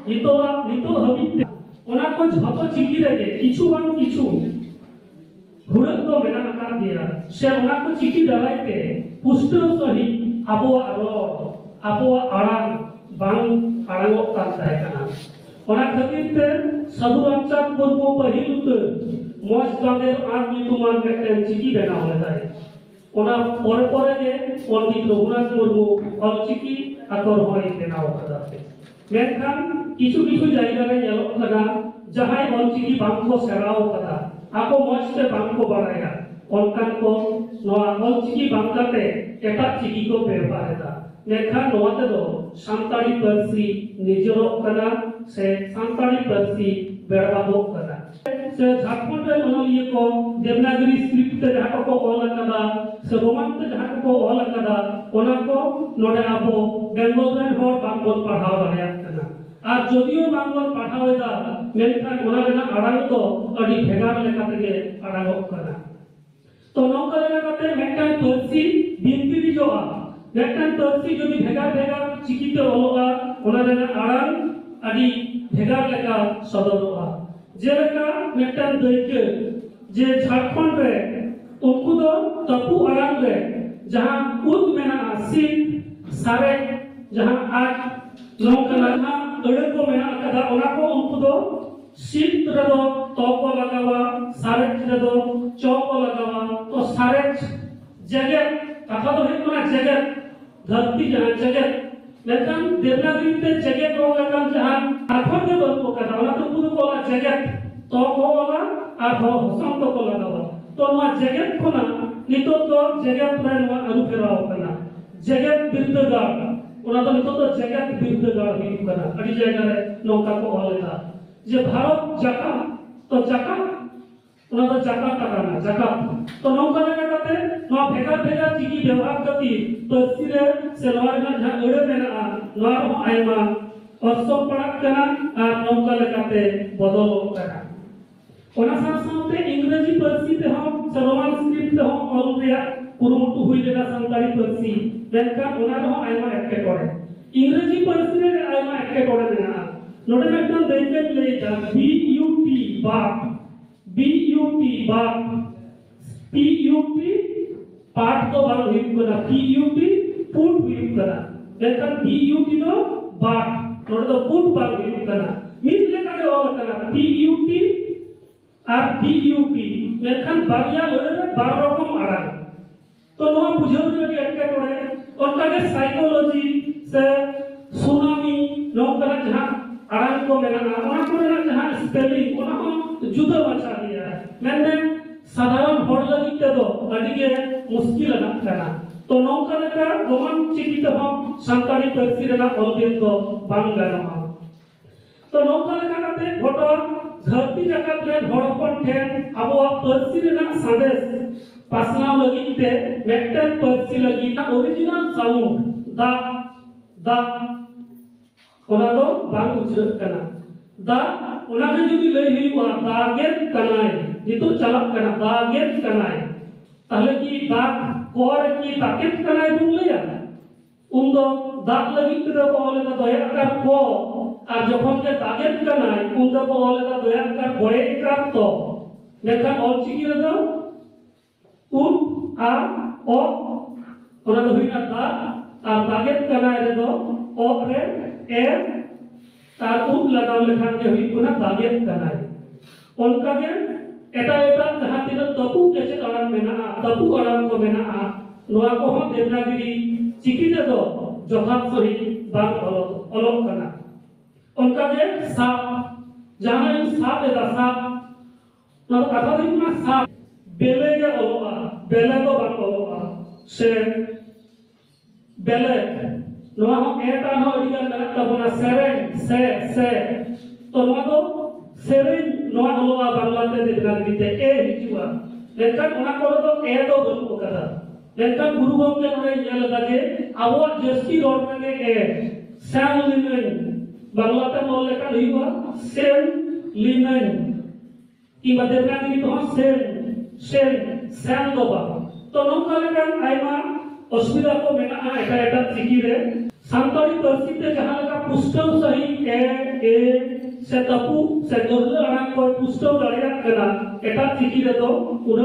नितो हबीते ओना को झतो चिकी रगे किछु बांग किछु हुरत तो मेना आकार दिया से ओना को चिकी दलाइते पुष्टो सही आबो आड़ांग बांग आड़ांगो कान ताहे काना ओना खातिर ते साधु रामचंद्र मुर्मू पहिल उतर मौज गांधेर आर ᱧᱩᱛᱩᱢᱟᱱ ᱢᱤᱫᱴᱮᱱ चिकी बनाव लेदाय ओना परे परे गे पंडित रघुनाथ मुर्मू ऑलचिकी आकर होय बनाव कदा मेनखान किछु किछु जायगा रे ñeloग कना जहाय ऑलचिकी बांको सेराव कदा आको मौजते बांको बाराया ओनकान को नोआ ऑलचिकी बांकाते एटा चिकी को बेवहारेदा मेनखान नोआते दो सानताड़ी पारसी निजरो कना से सानताड़ी पारसी बेरबादो कना से झारखंड रे मनलिए को देवनागरी स्क्रिप्ट ते जहां को ऑल कदा से रोमान ते जहां को ऑल कदा ओना को नोडे आबो बेंगल रे होर बांगल पढ़ाव दाया कना आर जदियो बांगल पढ़ावेदा मेनखान ओना रेना आड़ांग तो अडी भेगार लेका तेगे आड़ांग कना तो नौका लेका ते मेटन पारसी बिनती दिजोआ मेटन पारसी जदि भेगार भेगार चिकीते ऑलोआ ओना रेना आड़ांग अडी भेगार लेका सदरोआ जेलेका मेटन दैके जे झारखंड रे उनको दो तपु आड़ांग रे जहां उद मेना सिट सारे जहां आज नौकना अड़े को मेना कदा ओना को उनको दो सिट रे दो तो को लगावा सारे रे दो चौ को लगावा तो सारे जगत कथा तो है कोना जगत धरती जहां जगत लेकिन देवनागरी ते जगत रो लेकिन जहां आखर के बन को कदा ओना तो पूरा कोला जगत तो को वाला आ हो हसम तो को लगावा तो मा जगत कोना नितो तो जगत रे मा अनु फेराव कना जगत बिरदगार ओना तो नितो तो जगत बिरदगार ही कना अडी जगह रे नौका को ऑलेदा जे भारत जाका तो जाका ओना तो जाका कना जाका तो नौका लगा काते नो भेगा भेगा चिकी व्यवहार कति पस्सी रे सेलवार ना जहां अड़े मेना नो आयमा असम पड़क कना आ नौका लगाते बदल कना ओना साथे इंग्रजी पारसी ते हम रोमान स्क्रिप्ट ते हम ऑल रिया कुरुमुटु हुई लेना संताली पारसी मेनका ओना रो आयमा एक्के करे इंग्रजी पारसी रे आयमा एक्के करे मेना नोटे मेटन दैके लेजा बीयूटी बाप बीयूटी बाप पीयूटी पाठ तो बार हुई कना पीयूटी पुट हुई कना मेनका बीयूटी नो बाप नोटे तो पुट बार हुई कना मिल लेका रे ऑल कना पीयूटी আর ডিইউপি মেনখান বাগিয়া লরে 12 রকম আড়াং তো নো বুঝাও যদি একটা করে ওটাকে সাইকোলজি সে সুনামি নৌকা जहां আড়াং কো মেনা ওনা করে না जहां স্পেলিং ওনা হো জুদো ভাষা দিয়া মানে সাধারণ হড় লাগিতে তো আদিকে মুশকিল না তো নৌকা লেখা রোমান চিকিতে হম সান্তালি পারসি রেনা অলবেন তো বাংলা না तो नौका लेखा काते घटन धरती जगत रे हड़पन ठेन आबो पारसी रेना संदेश पासनाव लगिते मेटन पारसी लगिता ओरिजिनल साउंड दा ओना दो बांग उच्चारण कना दा ओना के जदि लई हुआ दागेत कनाय नितो चलक कना दागेत कनाय ताहले की दाग कोर की ताकेत कनाय बुन लिया उन दो दाग लगिते दो बोले दा दया का को আর যখন যে দাগের কানায় কোনটা বলে দা দয়াকার বড়ে ক্রান্ত লেখা অলচিকি রে দাও উন আর ও ওনা হইনা দা আর দাগের কানায় রে দাও ও রে এ তার উন লাগাও লেখা যে হই কোনা দাগের কানায় অনকাগে এটা যাহা তিন তপু কেছে আড়াং মেনা তপু আড়াং কো মেনা নোয়া কো দেবনাগরি চিকিতে দো যথার্থ সহি বাং অলক কানা उनका जे साप जहां इन साप एदा साप ना कथा दिना साप बेले के ओलोआ बेले को बात ओलोआ से बेले नोआ हम एटा नो इडिया मेना तबना से तो नोआ दो सेरेन नोआ ओलोआ बांग्लाते देना दिते ए हिजुआ लेकिन ओना को तो ए दो बनु कदा लेकिन गुरु गंगे नोरे नेल लगे आवो जस्ती रोड में ए सैम लिमेन बांग्लाते मोल लेखा हुआ सेम लिमेन की देवनागरी तो सेम दो बा तो नौका लेखा आयमा असुविधा को मेना एटा चिकी रे सानताली पार्सी ते जहां लगा पुष्टव सही ए से तपु से दोहरे अड़ांग को पुष्टव दाड़िया कना एटा चिकी रे दो